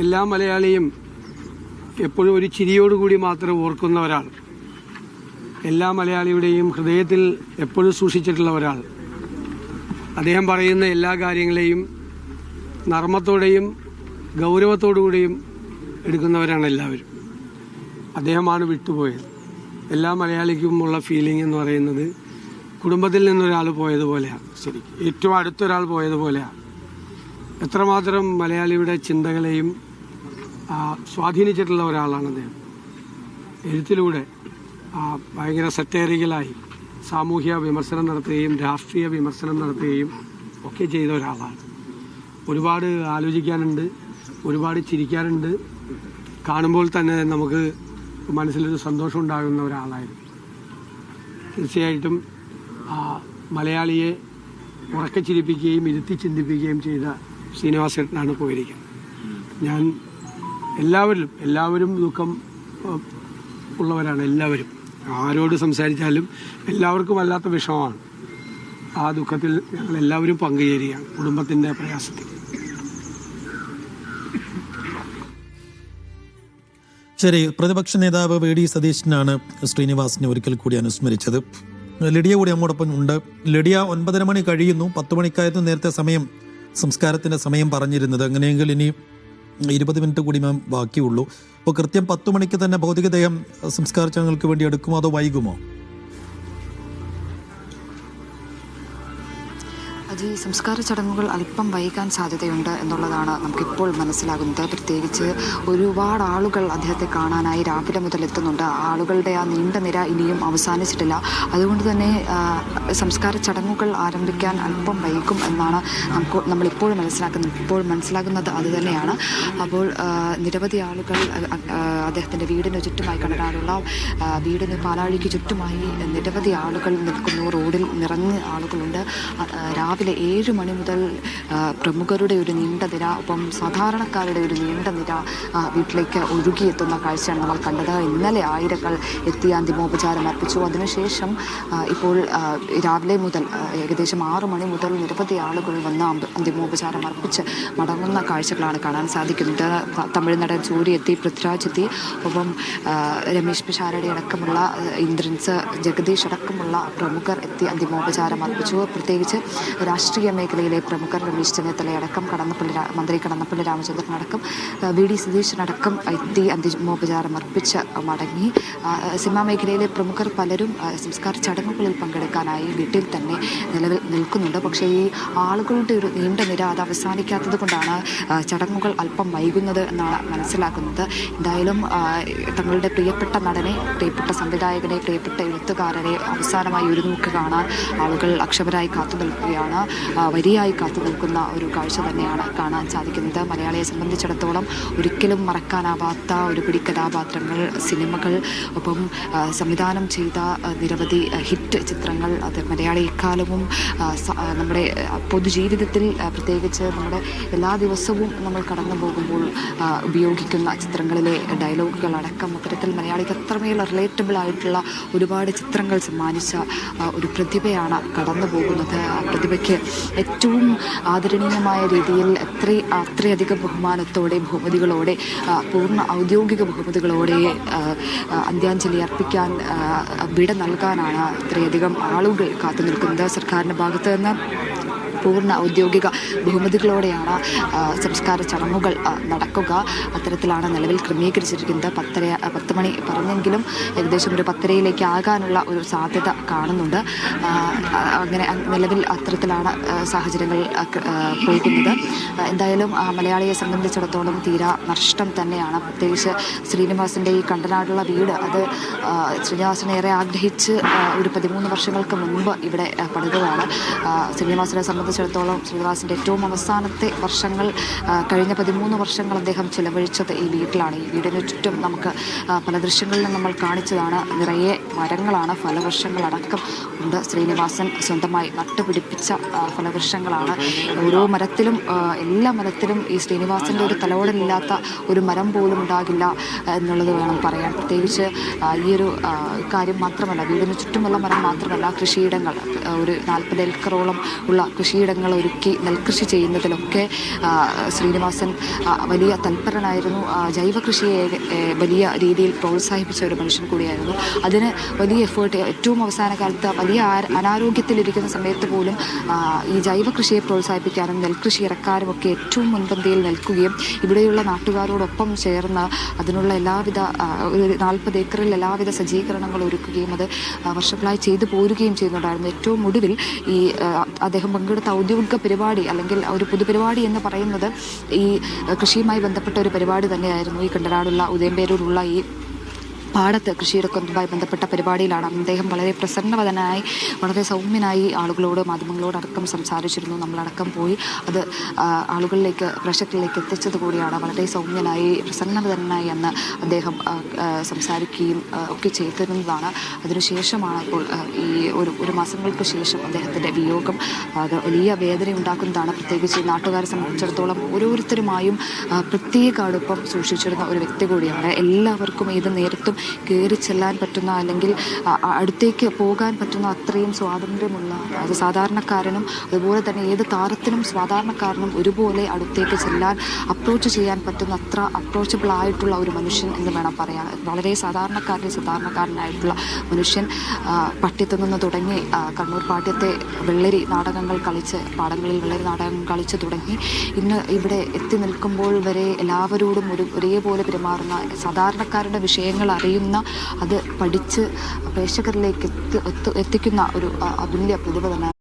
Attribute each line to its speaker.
Speaker 1: എല്ലാ മലയാളിയും എപ്പോഴും ഒരു ചിരിയോടുകൂടി മാത്രം ഓർക്കുന്ന ഒരാൾ, എല്ലാ മലയാളിയുടെയും ഹൃദയത്തിൽ എപ്പോഴും സൂക്ഷിച്ചിട്ടുള്ള ഒരാൾ. അദ്ദേഹം പറയുന്ന എല്ലാ കാര്യങ്ങളെയും നർമ്മത്തോടെയും ഗൗരവത്തോടുകൂടിയും എടുക്കുന്നവരാണ് എല്ലാവരും. അദ്ദേഹമാണ് വിട്ടുപോയത്. എല്ലാ മലയാളിക്കുമുള്ള ഫീലിംഗ് എന്ന് പറയുന്നത് കുടുംബത്തിൽ നിന്നൊരാൾ പോയതുപോലെയാണ്. ശരി, ഏറ്റവും അടുത്തൊരാൾ പോയതുപോലെയാണ്. എത്രമാത്രം മലയാളിയുടെ ചിന്തകളെയും സ്വാധീനിച്ചിട്ടുള്ള ഒരാളാണ് അദ്ദേഹം. എഴുത്തിലൂടെ ഭയങ്കര സറ്റേറിക്കലായി സാമൂഹ്യ വിമർശനം നടത്തുകയും രാഷ്ട്രീയ വിമർശനം നടത്തുകയും ഒക്കെ ചെയ്ത ഒരാളാണ്. ഒരുപാട് ആലോചിക്കാനുണ്ട്, ഒരുപാട് ചിരിക്കാനുണ്ട്. കാണുമ്പോൾ തന്നെ നമുക്ക് മനസ്സിലൊരു സന്തോഷം ഉണ്ടാകുന്ന ഒരാളായിരുന്നു. തീർച്ചയായിട്ടും മലയാളിയെ ഉറക്കെ ചിരിപ്പിക്കുകയും ഇരുത്തി ചിന്തിപ്പിക്കുകയും ചെയ്ത ശ്രീനിവാസേട്ടനാണ് പോയിരിക്കുന്നത്. ഞാൻ എല്ലാവരും ദുഃഖം ഉള്ളവരാണ്. എല്ലാവരും ആരോട് സംസാരിച്ചാലും എല്ലാവർക്കും വല്ലാത്ത വിഷമമാണ്. ആ ദുഃഖത്തിൽ ഞങ്ങൾ എല്ലാവരും പങ്കുചേരുകയാണ്, കുടുംബത്തിൻ്റെ പ്രയാസത്തിൽ.
Speaker 2: ശരി, പ്രതിപക്ഷ നേതാവ് വി ഡി സതീശനാണ് ശ്രീനിവാസിനെ ഒരിക്കൽ കൂടി അനുസ്മരിച്ചത്. ലിഡിയ കൂടി നമ്മോടൊപ്പം ഉണ്ട്. ലിഡിയ, 9:30 മണി കഴിയുന്നു. 10 മണിക്കായിരുന്നു നേരത്തെ സംസ്കാരത്തിൻ്റെ സമയം പറഞ്ഞിരുന്നത്. അങ്ങനെയെങ്കിൽ ഇനി 20 മിനിറ്റ് കൂടി മാം ബാക്കിയുള്ളൂ. അപ്പോൾ കൃത്യം 10 മണിക്ക് തന്നെ ഭൗതികദേഹം സംസ്കാര ചടങ്ങുകൾക്ക് വേണ്ടി എടുക്കുമോ അതോ വൈകുമോ?
Speaker 3: ഈ സംസ്കാര ചടങ്ങുകൾ അല്പം വൈകാൻ സാധ്യതയുണ്ട് എന്നുള്ളതാണ് നമുക്കിപ്പോൾ മനസ്സിലാകുന്നത്. പ്രത്യേകിച്ച് ഒരുപാട് ആളുകൾ അദ്ദേഹത്തെ കാണാനായി രാവിലെ മുതൽ എത്തുന്നുണ്ട്. ആളുകളുടെ ആ നീണ്ട നിര ഇനിയും അവസാനിച്ചിട്ടില്ല. അതുകൊണ്ട് തന്നെ സംസ്കാര ചടങ്ങുകൾ ആരംഭിക്കാൻ അല്പം വൈകും എന്നാണ് നമ്മളിപ്പോൾ മനസ്സിലാകുന്നത് അതുതന്നെയാണ്. അപ്പോൾ നിരവധി ആളുകൾ അദ്ദേഹത്തിൻ്റെ വീടിന് ചുറ്റുമായി കണ്ടനാടുള്ള വീടിന് പാലാഴിക്ക് ചുറ്റുമായി നിരവധി ആളുകൾ നിൽക്കുന്നു. റോഡിൽ നിറഞ്ഞ ആളുകളുണ്ട്. രാവിലെ 7 മണി മുതൽ പ്രമുഖരുടെ ഒരു നീണ്ട നിര, ഒപ്പം സാധാരണക്കാരുടെ ഒരു നീണ്ട നിര വീട്ടിലേക്ക് ഒഴുകിയെത്തുന്ന കാഴ്ചയാണ് നമ്മൾ കണ്ടത്. ഇന്നലെ ആയിരങ്ങൾ എത്തി അന്തിമോപചാരം അർപ്പിച്ചു. അതിനുശേഷം ഇപ്പോൾ രാവിലെ മുതൽ ഏകദേശം 6 മണി മുതൽ നിരവധി ആളുകൾ വന്ന് അന്തിമോപചാരം അർപ്പിച്ച് മടങ്ങുന്ന കാഴ്ചകളാണ് കാണാൻ സാധിക്കുന്നത്. തമിഴ് നടൻ സൂര്യ എത്തി, പൃഥ്വിരാജ് എത്തി, ഒപ്പം രമേശ് പിഷാരടി അടക്കമുള്ള, ഇന്ദ്രൻസ്, ജഗദീഷ് അടക്കമുള്ള പ്രമുഖർ എത്തി അന്തിമോപചാരം അർപ്പിച്ചു. പ്രത്യേകിച്ച് രാഷ്ട്രീയ മേഖലയിലെ പ്രമുഖർ രമേശ് ചെന്നിത്തലയടക്കം, മന്ത്രി കടന്നപ്പള്ളി രാമചന്ദ്രനടക്കം, വി ഡി സതീശനടക്കം എത്തി അന്തിമോപചാരം അർപ്പിച്ച് മടങ്ങി. സിനിമാ മേഖലയിലെ പ്രമുഖർ പലരും സംസ്കാര ചടങ്ങുകളിൽ പങ്കെടുക്കാനായി വീട്ടിൽ തന്നെ നിലവിൽ നിൽക്കുന്നുണ്ട്. പക്ഷേ ഈ ആളുകളുടെ ഒരു നീണ്ട നിര അത് അവസാനിക്കാത്തത് കൊണ്ടാണ് ചടങ്ങുകൾ അല്പം വൈകുന്നത് എന്നാണ് മനസ്സിലാക്കുന്നത്. എന്തായാലും തങ്ങളുടെ പ്രിയപ്പെട്ട നടനെ, പ്രിയപ്പെട്ട സംവിധായകനെ, പ്രിയപ്പെട്ട എഴുത്തുകാരനെ അവസാനമായി ഒരു നോക്ക് കാണാൻ ആളുകൾ അക്ഷമരായി കാത്തു നിൽക്കുകയാണ്. വരിയായി കാത്തു നിൽക്കുന്ന ഒരു കാഴ്ച തന്നെയാണ് കാണാൻ സാധിക്കുന്നത്. മലയാളിയെ സംബന്ധിച്ചിടത്തോളം ഒരിക്കലും മറക്കാനാവാത്ത ഒരു പിടി കഥാപാത്രങ്ങൾ, സിനിമകൾ, ഒപ്പം സംവിധാനം ചെയ്ത നിരവധി ഹിറ്റ് ചിത്രങ്ങൾ, അത് മലയാളി എക്കാലവും നമ്മുടെ പൊതുജീവിതത്തിൽ, പ്രത്യേകിച്ച് നമ്മുടെ എല്ലാ ദിവസവും നമ്മൾ കടന്നു പോകുമ്പോൾ ഉപയോഗിക്കുന്ന ചിത്രങ്ങളിലെ ഡയലോഗുകൾ അടക്കം അത്തരത്തിൽ മലയാളിക്ക് അത്രമേൽ റിലേറ്റബിൾ ആയിട്ടുള്ള ഒരുപാട് ചിത്രങ്ങൾ സമ്മാനിച്ച ഒരു പ്രതിഭയാണ് കടന്നു പോകുന്നത്. ആ പ്രതിഭയ്ക്ക് ഏറ്റവും ആദരണീയമായ രീതിയിൽ അത്രയധികം ബഹുമാനത്തോടെ, ബഹുമതികളോടെ, പൂർണ്ണ ഔദ്യോഗിക ബഹുമതികളോടെ അന്ത്യാഞ്ജലി അർപ്പിക്കാൻ, വിട നൽകാനാണ് ഇത്രയധികം ആളുകൾ കാത്തു നിൽക്കുന്നത്. സർക്കാരിൻ്റെ ഭാഗത്ത് നിന്ന് പൂർണ്ണ ഔദ്യോഗിക ബഹുമതികളോടെയാണ് സംസ്കാര ചടങ്ങുകൾ നടക്കുക. അത്തരത്തിലാണ് നിലവിൽ ക്രമീകരിച്ചിരിക്കുന്നത്. 10 മണി പറഞ്ഞെങ്കിലും ഏകദേശം ഒരു 10:30 ആകാനുള്ള ഒരു സാധ്യത കാണുന്നുണ്ട്. അങ്ങനെ നിലവിൽ അത്തരത്തിലാണ് സാഹചര്യങ്ങൾ പോകുന്നത്. എന്തായാലും മലയാളിയെ സംബന്ധിച്ചിടത്തോളം തീരാ നഷ്ടം തന്നെയാണ്. പ്രത്യേകിച്ച് ശ്രീനിവാസിൻ്റെ ഈ കണ്ടനാടുള്ള വീട്, അത് ശ്രീനിവാസനെ ഏറെ ആഗ്രഹിച്ച് ഒരു 13 വർഷങ്ങൾക്ക് മുൻപ് ഇവിടെ പണിതതാണ്. ശ്രീനിവാസനെ സംബന്ധിച്ചിടത്തോളം ശ്രീനിവാസിൻ്റെ ഏറ്റവും അവസാനത്തെ വർഷങ്ങൾ, കഴിഞ്ഞ 13 വർഷങ്ങൾ അദ്ദേഹം ചിലവഴിച്ചത് ഈ വീട്ടിലാണ്. ഈ വീടിന് ചുറ്റും നമുക്ക് പല ദൃശ്യങ്ങളിലും നമ്മൾ കാണിച്ചതാണ്. നിറയെ മരങ്ങളാണ്, ഫലവൃക്ഷങ്ങളടക്കം ഉണ്ട്. ശ്രീനിവാസൻ സ്വന്തമായി നട്ടുപിടിപ്പിച്ച ഫലവൃക്ഷങ്ങളാണ്. ഓരോ മരത്തിലും, എല്ലാ മരത്തിലും ഈ ശ്രീനിവാസൻ്റെ ഒരു തലോടലില്ലാത്ത ഒരു മരം പോലും ഉണ്ടാകില്ല എന്നുള്ളത് വേണം പറയാൻ. പ്രത്യേകിച്ച് ഈ ഒരു കാര്യം മാത്രമല്ല, വീടിന് ചുറ്റുമുള്ള മരം മാത്രമല്ല, കൃഷിയിടങ്ങൾ, ഒരു 40 ഏക്കറോളം ഉള്ള കൃഷി കൃഷിയിടങ്ങൾ ഒരുക്കി നെൽകൃഷി ചെയ്യുന്നതിലൊക്കെ ശ്രീനിവാസൻ വലിയ തൽപരനായിരുന്നു. ജൈവ കൃഷിയെ വലിയ രീതിയിൽ പ്രോത്സാഹിപ്പിച്ച ഒരു മനുഷ്യൻ കൂടിയായിരുന്നു. അതിന് വലിയ എഫേർട്ട്, ഏറ്റവും അവസാന കാലത്ത് വലിയ അനാരോഗ്യത്തിലിരിക്കുന്ന സമയത്ത് പോലും ഈ ജൈവ കൃഷിയെ പ്രോത്സാഹിപ്പിക്കാനും നെൽകൃഷി ഇറക്കാനും ഒക്കെ ഏറ്റവും മുൻപന്തിയിൽ നിൽക്കുകയും ഇവിടെയുള്ള നാട്ടുകാരോടൊപ്പം ചേർന്ന് അതിനുള്ള എല്ലാവിധ ഒരു 40 ഏക്കറിൽ എല്ലാവിധ സജ്ജീകരണങ്ങൾ ഒരുക്കുകയും അത് വർഷങ്ങളായി ചെയ്തു പോരുകയും ചെയ്യുന്നുണ്ടായിരുന്നു. ഏറ്റവും ഒടുവിൽ ഈ അദ്ദേഹം പങ്കെടുത്ത ഔദ്യോഗിക പരിപാടി അല്ലെങ്കിൽ ഒരു പൊതുപരിപാടി എന്ന് പറയുന്നത് ഈ കൃഷിയുമായി ബന്ധപ്പെട്ട ഒരു പരിപാടി തന്നെയായിരുന്നു. ഈ കണ്ടനാടുള്ള ഉദയംപേരൂരുള്ള ഈ പാടത്ത് കൃഷിയിടക്കുന്നതുമായി ബന്ധപ്പെട്ട പരിപാടിയിലാണ് അദ്ദേഹം വളരെ പ്രസന്നവദനായി വളരെ സൗമ്യനായി ആളുകളോട് മാധ്യമങ്ങളോടടക്കം സംസാരിച്ചിരുന്നു. നമ്മളടക്കം പോയി അത് ആളുകളിലേക്ക് പ്രേക്ഷകരിലേക്ക് എത്തിച്ചത് കൂടിയാണ്. വളരെ സൗമ്യനായി പ്രസന്നവദനായി എന്ന് അദ്ദേഹം സംസാരിക്കുകയും ഒക്കെ ചെയ്തിരുന്നതാണ്. അതിനുശേഷമാണ് ഇപ്പോൾ ഈ ഒരു മാസങ്ങൾക്ക് ശേഷം അദ്ദേഹത്തിൻ്റെ വിയോഗം അത് വലിയ വേദന ഉണ്ടാക്കുന്നതാണ്. പ്രത്യേകിച്ച് നാട്ടുകാരെ സംബന്ധിച്ചിടത്തോളം ഓരോരുത്തരുമായും പ്രത്യേക അടുപ്പം സൂക്ഷിച്ചിരുന്ന ഒരു വ്യക്തി കൂടിയാണ്. എല്ലാവർക്കും ഏത് നേരത്തും കയറി ചെല്ലാൻ പറ്റുന്ന അല്ലെങ്കിൽ അടുത്തേക്ക് പോകാൻ പറ്റുന്ന അത്രയും സ്വാതന്ത്ര്യമുള്ള, അത് സാധാരണക്കാരനും അതുപോലെ തന്നെ ഏത് താരത്തിനും സാധാരണക്കാരനും ഒരുപോലെ അടുത്തേക്ക് ചെല്ലാൻ അപ്രോച്ച് ചെയ്യാൻ പറ്റുന്ന അത്ര അപ്രോച്ചബിൾ ആയിട്ടുള്ള ഒരു മനുഷ്യൻ എന്ന് വേണം പറയാൻ. വളരെ സാധാരണക്കാരനായിട്ടുള്ള മനുഷ്യൻ പട്യത്തു നിന്ന് തുടങ്ങി കണ്ണൂർ പാട്യത്തെ വെള്ളരി നാടകങ്ങൾ കളിച്ച് പാടങ്ങളിൽ വെള്ളരി നാടകങ്ങൾ കളിച്ച് തുടങ്ങി ഇന്ന് ഇവിടെ എത്തി നിൽക്കുമ്പോൾ വരെ എല്ലാവരോടും ഒരേപോലെ പെരുമാറുന്ന, സാധാരണക്കാരുടെ വിഷയങ്ങൾ അറിയുന്ന, അത് പഠിച്ച് പ്രേക്ഷകരിലേക്ക് എത്തിക്കുന്ന ഒരു അതുല്യ പ്രതിഭ തന്നെ.